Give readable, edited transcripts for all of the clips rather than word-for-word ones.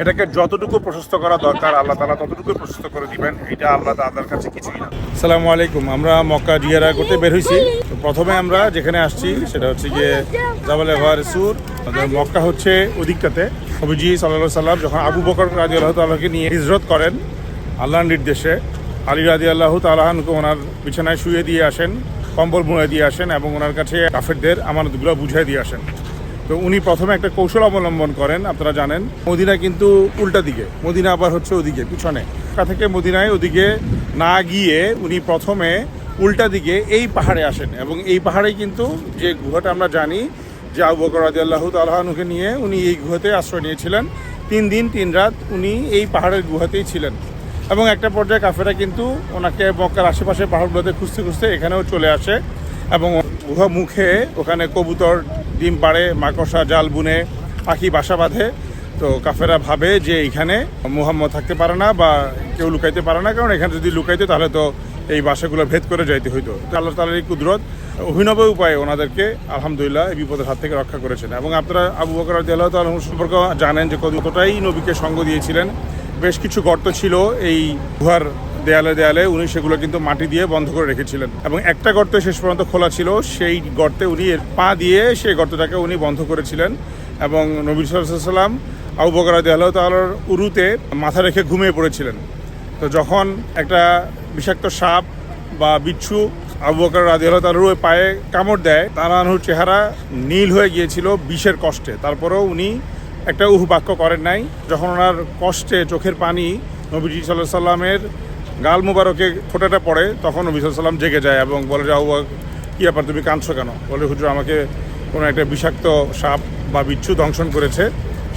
এটাকে যতটুকু প্রশস্ত করা দরকার আল্লাহ তাআলা ততটুকু প্রশস্ত করে দিবেন। এটা আল্লাহ তাআলার কাছে কিছুই না। আসসালামু আলাইকুম। আমরা মক্কা জিয়ারা করতে বের হয়েছি। তো প্রথমে আমরা যেখানে আসছি সেটা হচ্ছে গিয়ে জাবালে গারসুর। মক্কা হচ্ছে ওদিকটাতে। নবীজি সাল্লাল্লাহু আলাইহি সাল্লাম যখন আবু বকর রাদিয়াল্লাহু তাআলাকে নিয়ে হিজরত করেন আল্লাহর নির্দেশে, আলী রাদিয়াল্লাহু তাআলা আনহু ওনার বিছানায় শুয়ে দিয়ে আসেন, কম্বল মুড়ে দিয়ে আসেন এবং ওনার কাছে কাফেরদের আমানতগুলো বুঝিয়ে দিয়ে আসেন। তো উনি প্রথমে একটা কৌশল অবলম্বন করেন। আপনারা জানেন মদিনা কিন্তু উল্টা দিকে, মদিনা আবার হচ্ছে ওদিকে পিছনে। ঢাকা থেকে মদিনায় ওদিকে না গিয়ে উনি প্রথমে উল্টা দিকে এই পাহাড়ে আসেন এবং এই পাহাড়ে কিন্তু যে গুহাটা আমরা জানি যে আবু বকর রাদিয়াল্লাহু তাআলা আনহুকে নিয়ে উনি এই গুহাতে আশ্রয় নিয়েছিলেন। 3 দিন 3 রাত উনি এই পাহাড়ের গুহাতেই ছিলেন এবং একটা পর্যায়ে কাফেরা কিন্তু ওনাকে মক্কার আশেপাশে পাহাড়গুলোতে খুঁজতে খুঁজতে এখানেও চলে আসে এবং গুহা মুখে ওখানে কবুতর ডিম পাড়ে, মাকড়সা জাল বুনে, পাখি বাসা বাঁধে। তো কাফেরা ভাবে যে এখানে মুহাম্মদ থাকতে পারে না বা কেউ লুকাইতে পারে না, কারণ এখানে যদি লুকাইতে তাহলে তো এই বাসাগুলো ভেদ করে যাইতে হইতো। আল্লাহ তাআলার এই কুদরত অভিনব উপায়ে ওনাদেরকে আলহামদুলিল্লাহ এই বিপদের হাত থেকে রক্ষা করেছেন। এবং আপনারা আবু বকর রাদিয়াল্লাহু তাআলা সম্পর্কে জানেন যে কতটাই নবীকে সঙ্গ দিয়েছিলেন। বেশ কিছু গর্ত ছিল এই গুহার দেয়ালে দেয়ালে, উনি সেগুলো কিন্তু মাটি দিয়ে বন্ধ করে রেখেছিলেন এবং একটা গর্ত শেষ পর্যন্ত খোলা ছিল, সেই গর্তে উনি পা দিয়ে সেই গর্তটাকে উনি বন্ধ করেছিলেন। এবং নবী সাল্লাল্লাহু আলাইহি ওয়াসাল্লাম আবু বকর রাদিয়াল্লাহু তাআলার উরুতে মাথা রেখে ঘুমিয়ে পড়েছিলেন। তো যখন একটা বিষাক্ত সাপ বা বিচ্ছু আবু বকর রাদিয়াল্লাহু তাআলার পায়ে কামড় দেয়, তার আনহুর চেহারা নীল হয়ে গিয়েছিল বিষের কষ্টে। তারপরেও উনি একটা বাক্য করেন নাই। যখন ওনার কষ্টে চোখের পানি নবীজি সাল্লাল্লাহু আলাইহি সাল্লামের গাল মুবারকে ফোঁটাটা পড়ে, তখন নবী সাল্লাল্লাহু আলাইহি সাল্লাম জেগে যায় এবং বলে যে আবু বকর কী ব্যাপার, তুমি কাঁদছো কেন? বলে হুজুর আমাকে কোনো একটা বিষাক্ত সাপ বা বিচ্ছু দংশন করেছে,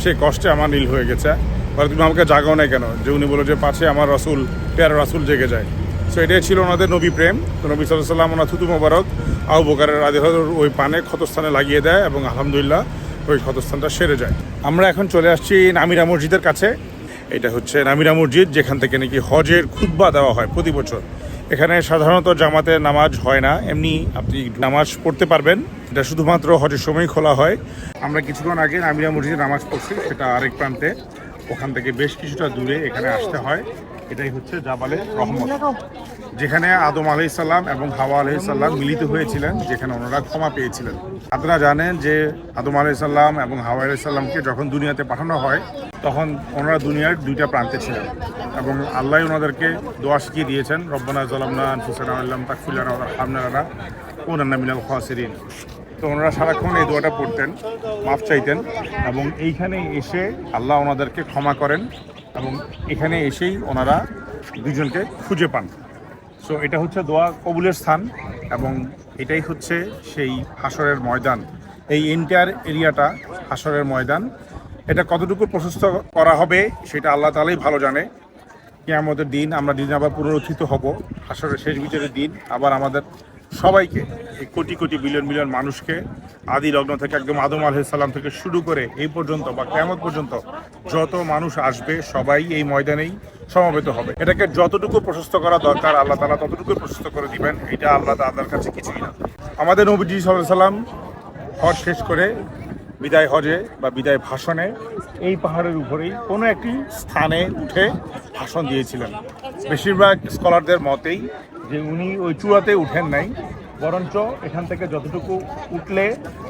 সেই কষ্টে আমার নীল হয়ে গেছে। বলে তুমি আমাকে জাগাও নাই কেন? যে উনি বলে যে পাছে আমার রাসূল, প্যারা রাসূল জেগে যায়। সো এটাই ছিল ওনাদের নবী প্রেম। তো নবী সাল্লাল্লাহু আলাইহি সাল্লাম ওনার থুতু মোবারক আবু বকরের রাদিয়াল্লাহু ওই পানে ক্ষতস্থানে লাগিয়ে দেয় এবং আলহামদুলিল্লাহ ওই ক্ষতস্থানটা সেরে যায়। আমরা এখন চলে আসছি নামিরা মসজিদের কাছে। এটা হচ্ছে নামিরা মসজিদ, যেখান থেকে নাকি হজের খুতবা দেওয়া হয় প্রতি বছর। এখানে সাধারণত জামাতের নামাজ হয় না, এমনি আপনি নামাজ পড়তে পারবেন। এটা শুধুমাত্র হজের সময় খোলা হয়। আমরা কিছুক্ষণ আগে নামিরা মসজিদে নামাজ পড়ছি, সেটা আরেক প্রান্তে, ওখান থেকে বেশ কিছুটা দূরে এখানে আসতে হয়। এটাই হচ্ছে জাবালে রহমত, যেখানে আদম আলাইহিস সালাম এবং হাওয়া আলাইহিস সালাম মিলিত হয়েছিলেন, যেখানে ওনারা ক্ষমা পেয়েছিলেন। আপনারা জানেন যে আদম আলাইহিস সালাম এবং হাওয়া আলাইহিস সালামকে যখন দুনিয়াতে পাঠানো হয় তখন ওনারা দুনিয়ার 2টা প্রান্তে ছিলেন এবং আল্লাহ ওনাদেরকে দোয়া শিখিয়ে দিয়েছেন, রব্বানা যালামনা আনফুসানা ওয়া লাম তাগফির লানা ওয়া তারহামনা লানাকুনান্না মিনাল খাসিরিন। তো ওনারা সারাক্ষণ এই দোয়াটা পড়তেন, মাফ চাইতেন এবং এইখানে এসে আল্লাহ ওনাদেরকে ক্ষমা করেন এবং এখানে এসেই ওনারা দুজনকে খুঁজে পান। সো এটা হচ্ছে দোয়া কবুলের স্থান এবং এটাই হচ্ছে সেই হাসরের ময়দান। এই এন্টায়ার এরিয়াটা হাসরের ময়দান। এটা কতটুকু প্রশস্ত করা হবে সেটা আল্লাহ তাআলাই ভালো জানে। কিয়ামতের দিন আমরা দিন আবার পুনরুত্থিত হব, হাসরের শেষ বিচারের দিন। আবার আমাদের সবাইকে, এই কোটি কোটি বিলিয়ন বিলিয়ন মানুষকে, আদি লগ্ন থেকে একদম আদম আলাইহিস সালাম থেকে শুরু করে এই পর্যন্ত বা কিয়ামত পর্যন্ত যত মানুষ আসবে সবাই এই ময়দানেই সমবেত হবে। এটাকে যতটুকু প্রশস্ত করা দরকার আল্লাহ তাআলা ততটুকু প্রশস্ত করে দিবেন। এটা আল্লাহ তাআলার কাছে কিছুই না। আমাদের নবীজি সাল্লাল্লাহু আলাইহি সাল্লাম হজ শেষ করে বিদায় হজে বা বিদায় ভাষণে এই পাহাড়ের উপরেই কোনো একটি স্থানে উঠে ভাষণ দিয়েছিলেন। বেশিরভাগ স্কলারদের মতেই যে উনি ওই চূড়াতে উঠেন নাই, বরঞ্চ এখান থেকে যতটুকু উঠলে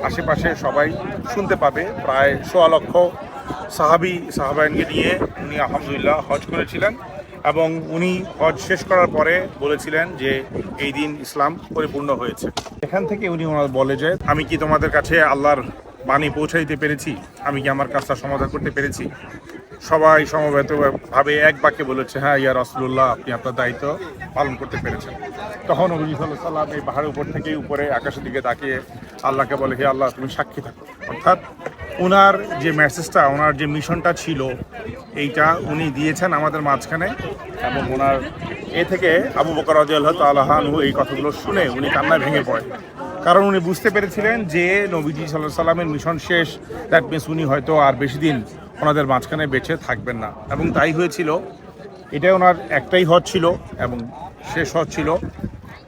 আশেপাশে সবাই শুনতে পাবে। প্রায় 1.25 লক্ষ সাহাবাইনকে নিয়ে উনি আলহামদুলিল্লাহ হজ করেছিলেন এবং উনি হজ শেষ করার পরে বলেছিলেন যে এই দিন ইসলাম পরিপূর্ণ হয়েছে। এখান থেকে উনি বলে যে আমি কি তোমাদের কাছে আল্লাহর বাণী পৌঁছাইতে পেরেছি? আমি কি আমার কাজটা সমাধান করতে পেরেছি? সবাই সমবেতভাবে এক বাক্যে বলেছে, হ্যাঁ ইয়া রাসূলুল্লাহ, আপনি আপনার দায়িত্ব পালন করতে পেরেছেন। তখন নবী সাল্লাল্লাহু আলাইহি সাল্লাম এই পাহাড়ের উপর থেকে উপরে আকাশের দিকে তাকিয়ে আল্লাহকে বলে, হে আল্লাহ তুমি সাক্ষী থাকো। অর্থাৎ ওনার যে মেসেজটা, ওনার যে মিশনটা ছিল, এইটা উনি দিয়েছেন আমাদের মাঝখানে। এবং ওনার থেকে আবু বকর রাদিয়াল্লাহু তাআলা আনহু এই কথাগুলো শুনে উনি কান্নায় ভেঙে পড়েন, কারণ উনি বুঝতে পেরেছিলেন যে নবীজি সাল্লাল্লাহু আলাইহি সাল্লামের মিশন শেষ। দ্যাট মিনস উনি হয়তো আর বেশি দিন ওনাদের মাঝখানে বেঁচে থাকবেন না। এবং তাই হয়েছিল। এটাই ওনার একটাই হজ ছিল এবং শেষ হজ ছিল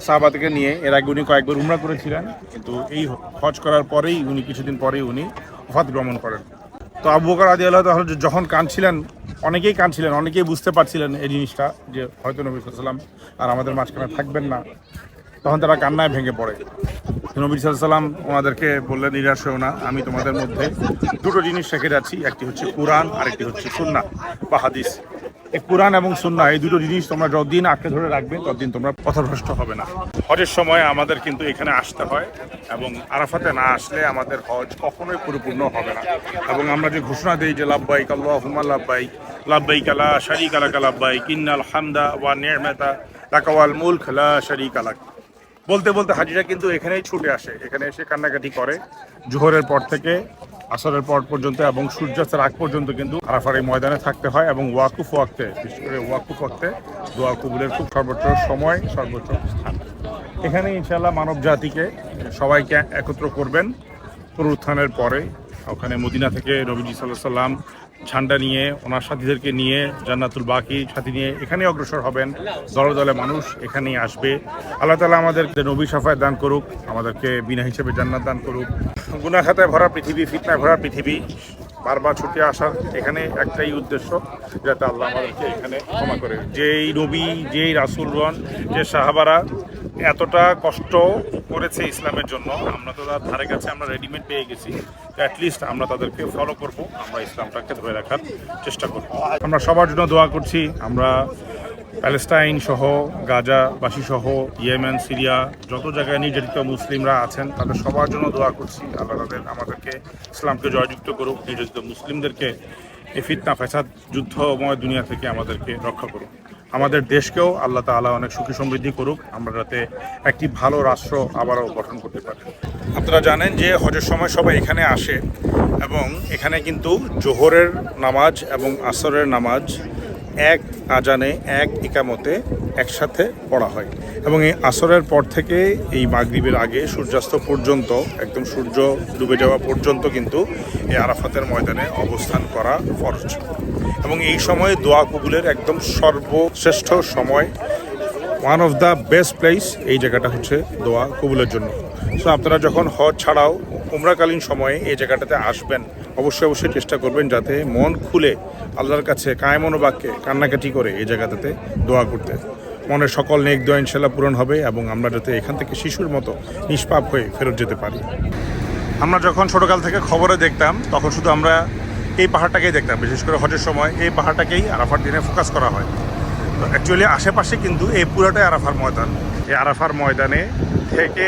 সাহাবাদেরকে নিয়ে। এর আগে উনি কয়েকবার উমরা করেছিলেন, কিন্তু এই হজ করার পরেই উনি কিছুদিন পরেই উনি ওফাত গ্রহণ করেন। তো আবু বকর রাদিয়াল্লাহু তাআলা যখন কাঁদছিলেন, অনেকেই কাঁদছিলেন, অনেকেই বুঝতে পারছিলেন এই জিনিসটা যে হয়তো নবী সাল্লাল্লাহু আলাইহি ওয়াসাল্লাম আর আমাদের মাঝখানে থাকবেন না, তখন তারা কান্নায় ভেঙে পড়ে। নবী সাল্লাল্লাহু আলাইহি ওয়াসাল্লাম ওনাদেরকে বললেন, নিরাশ হও না, আমি তোমাদের মধ্যে দুটো জিনিস রেখে যাচ্ছি, একটি হচ্ছে কোরআন আর একটি হচ্ছে সুন্নাহ বা হাদিস। এই কোরআন এবং সুন্নাহ এই দুটো জিনিস তোমরা যতদিন আঁকড়ে ধরে রাখবে ততদিন তোমরা পথভ্রষ্ট হবে না। হজের সময় আমাদের কিন্তু এখানে আসতে হয় এবং আরাফাতে না আসলে আমাদের হজ কখনোই পরিপূর্ণ হবে না। এবং আমরা যে ঘোষণা দিই যে লাব্বাইক আল্লাহুম্মা লাব্বাইক, লাব্বাইক লা শারীকা লাক লাব্বাইক, ইন্নাল হামদা ওয়া নি'মাতা লাকা ওয়াল মুলক লা শারীকা লাক, বলতে বলতে হাজিরা কিন্তু এখানেই ছুটে আসে, এখানে এসে কান্নাকাটি করে। জোহরের পর থেকে আসরের পর পর্যন্ত এবং সূর্যাস্তের আগ পর্যন্ত কিন্তু আরাফার এই ময়দানে থাকতে হয় এবং ওয়াকুফ ওয়াক্তে, বিশেষ করে ওয়াকুফ ওয়াক্তে দোয়া কবুলের খুব সর্বোচ্চ সময়, সর্বোচ্চ স্থান। এখানে ইনশাআল্লাহ মানব জাতিকে সবাইকে একত্র করবেন পুনরুত্থানের পরে। ওখানে মদিনা থেকে নবীজি সাল্লাল্লাহু আলাইহি সাল্লাম ঝান্ডা নিয়ে ওনার সাথীদেরকে নিয়ে জান্নাতুল বাকি সাথী নিয়ে এখানে অগ্রসর হবেন। দলে দলে মানুষ এখানেই আসবে। আল্লাহ তাআলা আমাদেরকে নবী শাফায়াত দান করুক, আমাদেরকে বিনা হিসেবে জান্নাত দান করুক। গুনাহ খাতায় ভরা পৃথিবী, ফিতনায় ভরা পৃথিবী, বারবার ছুটে আসার এখানে একটাই উদ্দেশ্য, যাতে আল্লাহ আমাদেরকে এখানে ক্ষমা করে। যেই নবী, যেই রাসূলগণ, যে সাহাবারা এতটা কষ্ট করেছে ইসলামের জন্য, আমরা তো তার ধারে কাছে আমরা রেডিমেড পেয়ে গেছি। অ্যাটলিস্ট আমরা তাদেরকে ফলো করব, আমরা ইসলামটাকে ধরে রাখার চেষ্টা করব। আমরা সবার জন্য দোয়া করছি। আমরা প্যালেস্টাইন সহ, গাজাবাসী সহ, ইয়েমেন, সিরিয়া, যত জায়গায় নির্যাতিত মুসলিমরা আছেন তাদের সবার জন্য দোয়া করছি। আল্লাহ তাদের আমাদেরকে ইসলামকে জয়যুক্ত করুক, নির্যাতিত মুসলিমদেরকে এই ফিতনা ফ্যাসাদ যুদ্ধময় দুনিয়া থেকে আমাদেরকে রক্ষা করুক। আমাদের দেশকেও আল্লাহ তাআলা অনেক সুখী সমৃদ্ধি করুক, আমরা যাতে একটি ভালো রাষ্ট্র আবারও গঠন করতে পারি। আপনারা জানেন যে হজের সময় সবাই এখানে আসে এবং এখানে কিন্তু জোহরের নামাজ এবং আসরের নামাজ এক আজানে, এক ইকামতে একসাথে পড়া হয় এবং এই আসরের পর থেকে এই মাগরিবের আগে সূর্যাস্ত পর্যন্ত, একদম সূর্য ডুবে যাওয়া পর্যন্ত কিন্তু এই আরাফাতের ময়দানে অবস্থান করা ফরজ এবং এই সময়ে দোয়া কবুলের একদম সর্বশ্রেষ্ঠ সময়, one of the best place এই জায়গাটা হচ্ছে দোয়া কবুলের জন্য। সো আপনারা যখন হজ ছাড়াও উমরাকালীন সময়ে এই জায়গাটাতে আসবেন, অবশ্যই অবশ্যই চেষ্টা করবেন যাতে মন খুলে আল্লাহর কাছে কায়মনোবাক্যে কান্নাকাটি করে এই জায়গাটাতে দোয়া করতে। মনের সকল নেক দোয়া ইনশাল্লাহ পূরণ হবে এবং আমরা যাতে এখান থেকে শিশুর মতো নিষ্পাপ হয়ে ফেরত যেতে পারি। আমরা যখন ছোটোকাল থেকে খবরে দেখতাম তখন শুধু আমরা এই পাহাড়টাকেই দেখতাম, বিশেষ করে হজের সময় এই পাহাড়টাকেই আরাফার দিনে ফোকাস করা হয়। তো অ্যাকচুয়ালি আশেপাশে কিন্তু এই পুরোটাই আরাফার ময়দান। এই আরাফার ময়দানে থেকে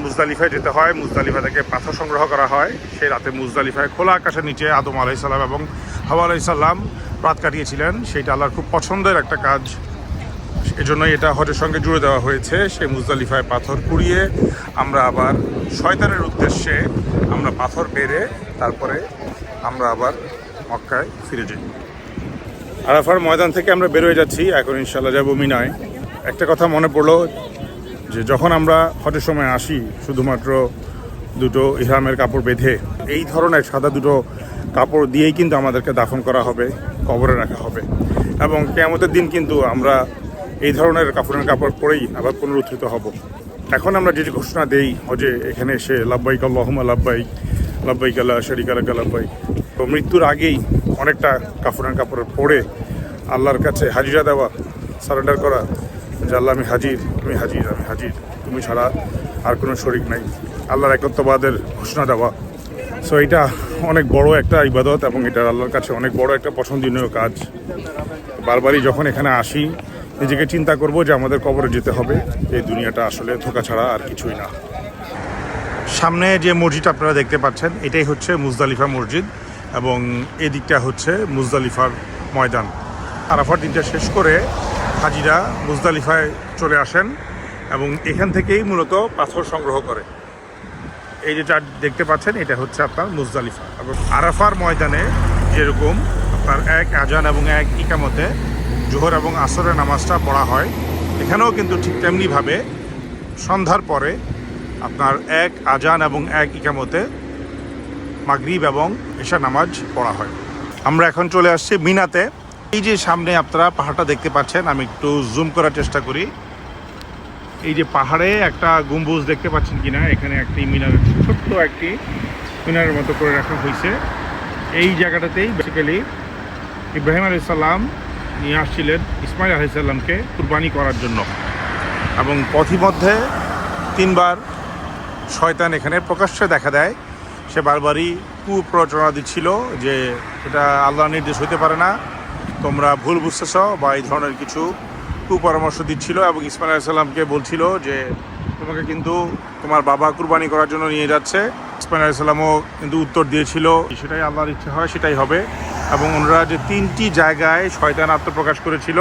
মুজদালিফায় যেতে হয়, মুজদালিফা থেকে পাথর সংগ্রহ করা হয়। সেই রাতে মুজদালিফায় খোলা আকাশের নিচে আদম আলাইহিস সালাম এবং হাওয়া আলাইহিস সালাম রাত কাটিয়েছিলেন। সেইটা আল্লাহর খুব পছন্দের একটা কাজ, এজন্যই এটা হজের সঙ্গে জুড়ে দেওয়া হয়েছে। সেই মুজদালিফায় পাথর কুড়িয়ে আমরা আবার শয়তানের উদ্দেশ্যে আমরা পাথর বেড়ে তারপরে আমরা আবার মক্কায় ফিরে যাই। আরাফার ময়দান থেকে আমরা বেরোয় যাচ্ছি, এখন ইনশাল্লাহ যাবো মিনায়। একটা কথা মনে পড়লো যে যখন আমরা হজের সময় আসি শুধুমাত্র দুটো ইহরামের কাপড় বেঁধে, এই ধরনের সাদা দুটো কাপড় দিয়েই কিন্তু আমাদেরকে দাফন করা হবে, কবরে রাখা হবে এবং কিয়ামতের দিন কিন্তু আমরা এই ধরনের কাপড় পরেই আবার পুনরুত্থিত হব। এখন আমরা যে ঘোষণা দেই হজে এখানে এসে লাব্বাইক আল্লাহুম্মা লাব্বাইক, লাব্বাইক লা শারীকা লাক লাব্বাইক, তো মৃত্যুর আগেই অনেকটা কাপড় পরে আল্লাহর কাছে হাজিরা দেওয়া, সারেন্ডার করা যে আল্লাহ আমি হাজির, আমি হাজির, আমি হাজির, তুমি ছাড়া আর কোনো শরিক নাই, আল্লাহর একত্ববাদের ঘোষণা দেওয়া। সো এটা অনেক বড় একটা ইবাদত এবং এটা আল্লাহর কাছে অনেক বড় একটা পছন্দনীয় কাজ। বারবারই যখন এখানে আসি নিজেকে চিন্তা করব যে আমাদের কবরে যেতে হবে, এই দুনিয়াটা আসলে ধোঁকা ছাড়া আর কিছুই না। সামনে যে মসজিদ আপনারা দেখতে পাচ্ছেন এটাই হচ্ছে মুজদালিফা মসজিদ এবং এই দিকটা হচ্ছে মুজদালিফার ময়দান। আরাফার দিনটা শেষ করে হাজিরা মুজদালিফায় চলে আসেন এবং এখান থেকেই মূলত পাথর সংগ্রহ করে। এই যে দেখতে পাচ্ছেন এটা হচ্ছে আপনার মুজদালিফা। এবং আরাফার ময়দানে যেরকম আপনার এক আজান এবং এক ইকামতে জোহর এবং আসরের নামাজটা পড়া হয়, এখানেও কিন্তু ঠিক তেমনিভাবে সন্ধ্যার পরে আপনার এক আজান এবং এক ইকামতে মাগরিব এবং এশা নামাজ পড়া হয়। আমরা এখন চলে আসছি মিনাতে। এই যে সামনে আপনারা পাহাড়টা দেখতে পাচ্ছেন, আমি একটু জুম করার চেষ্টা করি। এই যে পাহাড়ে একটা গম্বুজ দেখতে পাচ্ছেন কিনা, এখানে একটি মিনার, ছোট্ট একটি মিনারের মতো করে রাখা হয়েছে এই জায়গাটাতেই বেসিক্যালি ইব্রাহিম আলাইহিস সালাম নিয়ে আসছিলেন ইসমাইল আলাইহিস সালামকে কুরবানি করার জন্য। এবং পথিমধ্যে 3 বার শয়তান এখানে প্রকাশ্যে দেখা দেয়। সে বারবারই কুপ্ররোচনা দিচ্ছিল যে এটা আল্লাহর নির্দেশ হইতে পারে না, তোমরা ভুল বুঝতেছ, বা এই ধরনের কিছু কুপরামর্শ দিচ্ছিল। এবং ইসমাইল আলাইহিস সালামকে বলছিল যে তোমাকে কিন্তু তোমার বাবা কুরবানি করার জন্য নিয়ে যাচ্ছে। ইসমাইল আলাইহিস সালামও কিন্তু উত্তর দিয়েছিল সেটাই আল্লাহর ইচ্ছা হয় সেটাই হবে। এবং ওনারা যে 3টি জায়গায় শয়তান আত্মপ্রকাশ করেছিল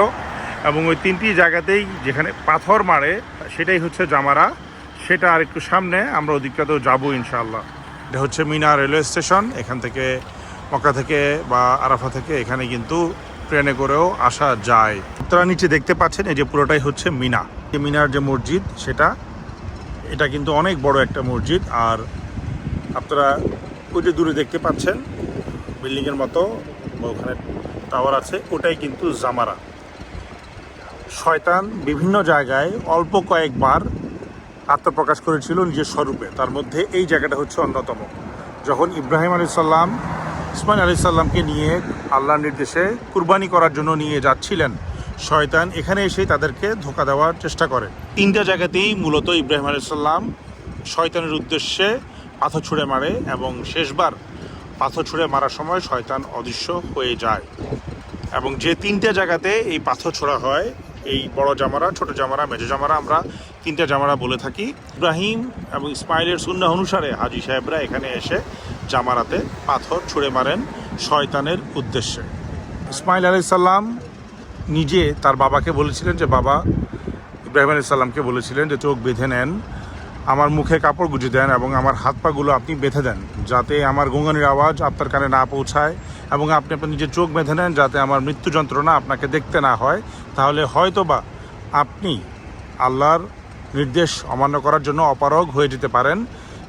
এবং ওই 3টি জায়গাতেই যেখানে পাথর মারে সেটাই হচ্ছে জামারা। সেটা আর একটু সামনে আমরা ওদিকটাতেও যাবো ইনশাআল্লাহ। এটা হচ্ছে মিনা রেলওয়ে স্টেশন। এখান থেকে মক্কা থেকে বা আরাফা থেকে এখানে কিন্তু ট্রেনে করেও আসা যায়। আপনারা নিচে দেখতে পাচ্ছেন এই যে পুরোটাই হচ্ছে মিনা। মিনার যে মসজিদ এটা কিন্তু অনেক বড় একটা মসজিদ। আর আপনারা ওই যে দূরে দেখতে পাচ্ছেন বিল্ডিংয়ের মতো ওখানে টাওয়ার আছে, ওটাই কিন্তু জামারা। শয়তান বিভিন্ন জায়গায় অল্প কয়েকবার আত্মপ্রকাশ করেছিল নিজের স্বরূপে, তার মধ্যে এই জায়গাটা হচ্ছে অন্যতম। যখন ইব্রাহিম আলাইহিস সালাম ইসমাইল আলাইহিস সালামকে নিয়ে আল্লাহর নির্দেশে কুরবানি করার জন্য নিয়ে যাচ্ছিলেন, শয়তান এখানে এসে তাদেরকে ধোঁকা দেওয়ার চেষ্টা করে। 3টা জায়গাতেই মূলত ইব্রাহিম আলাইহিস সালাম শয়তানের উদ্দেশ্যে পাথর ছুঁড়ে মারে এবং শেষবার পাথর ছুঁড়ে মারার সময় শয়তান অদৃশ্য হয়ে যায়। এবং যে 3টে জায়গাতে এই পাথর ছোড়া হয়, এই বড় জামারা, ছোট জামারা, মেজো জামারা, আমরা 3টা জামারা বলে থাকি। ইব্রাহিম এবং ইসমাইলের সুন্নাহ অনুসারে হাজী সাহেবরা এখানে এসে জামারাতে পাথর ছুঁড়ে মারেন শয়তানের উদ্দেশ্যে। ইসমাইল আলাইহিস সালাম নিজে তার বাবাকে বলেছিলেন যে বাবা, ইব্রাহিম আলাইহিস সালামকে বলেছিলেন যে চোখ বেঁধে নেন, আমার মুখে কাপড় গুঁজে দেন এবং আমার হাত পাগুলো আপনি বেঁধে দেন যাতে আমার গোঙানির আওয়াজ আপনার কানে না পৌঁছায়, এবং আপনি আপনার নিজের চোখ বেঁধে নেন যাতে আমার মৃত্যু যন্ত্রণা আপনাকে দেখতে না হয়। তাহলে হয়তোবা আপনি আল্লাহর নির্দেশ অমান্য করার জন্য অপারগ হয়ে যেতে পারেন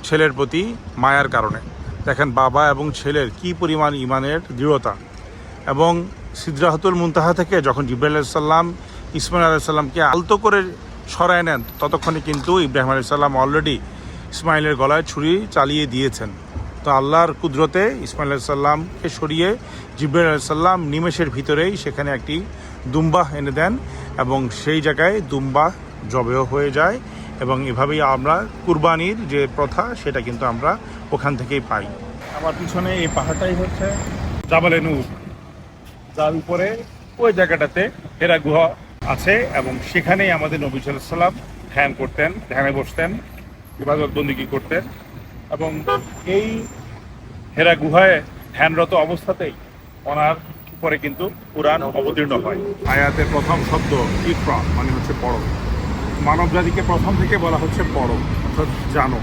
ছেলের প্রতি মায়ার কারণে। দেখেন বাবা এবং ছেলের কি পরিমাণ ইমানের দৃঢ়তা। এবং সিদরাতুল মুনতাহা থেকে যখন জিবরাইল আলাইহিস সালাম ইসমাইল আলাইহিস সালামকে আলতো করে সরায় নেন, ততক্ষণে কিন্তু ইব্রাহিম আলাইহিস সালাম অলরেডি ইসমাইলের গলায় ছুরি চালিয়ে দিয়েছেন। তো আল্লাহর কুদরতে ইসমাইল আলাইহিস সালামকে সরিয়ে জিবরাইল আলাইহিস সালাম নিমেষের ভিতরেই সেখানে একটি দুম্বাহ এনে দেন এবং সেই জায়গায় দুম্বাহ জবেহ হয়ে যায়। এবং এভাবেই আমরা কুরবানির যে প্রথা সেটা কিন্তু আমরা ওখান থেকেই পাই। আমার পিছনে এই পাহাড়টাই হচ্ছে জাবালে নূর, যার উপরে ওই জায়গাটাতে হেরা গুহা আছে এবং সেখানেই আমাদের নবী সাল্লাল্লাহু আলাইহি ওয়াসাল্লাম ধ্যান করতেন, ধ্যানে বসতেন, ইবাদত বন্দেগী করতেন। এবং এই হেরা গুহায় ধ্যানরত অবস্থাতেই ওনার উপরে কিন্তু কুরআন অবতীর্ণ হয়। আয়াতের প্রথম শব্দ ইকরা মানে হচ্ছে পড়ো। মানব জাতিকে প্রথম থেকে বলা হচ্ছে পড়ো, অর্থাৎ জানো।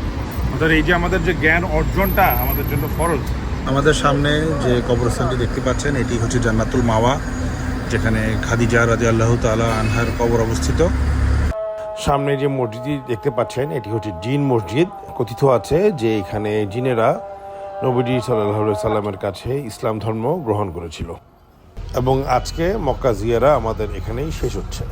অর্থাৎ এই যে আমাদের যে জ্ঞান অর্জনটা আমাদের জন্য ফরজ। আমাদের সামনে যে কবরস্থানটি দেখতে পাচ্ছেন এটি হচ্ছে জান্নাতুল মাওয়া, যেখানে খাদিজা রাদিয়াল্লাহু তাআলা আনহার কবর অবস্থিত। সামনে যে মসজিদটি দেখতে পাচ্ছেন এটি হচ্ছে জিন মসজিদ। কথিত আছে যে এখানে জিনেরা নবীজি সাল্লাল্লাহু আলাইহি সাল্লামের কাছে ইসলাম ধর্ম গ্রহণ করেছিল। এবং আজকে মক্কা জিয়ারা আমাদের এখানেই শেষ হচ্ছে।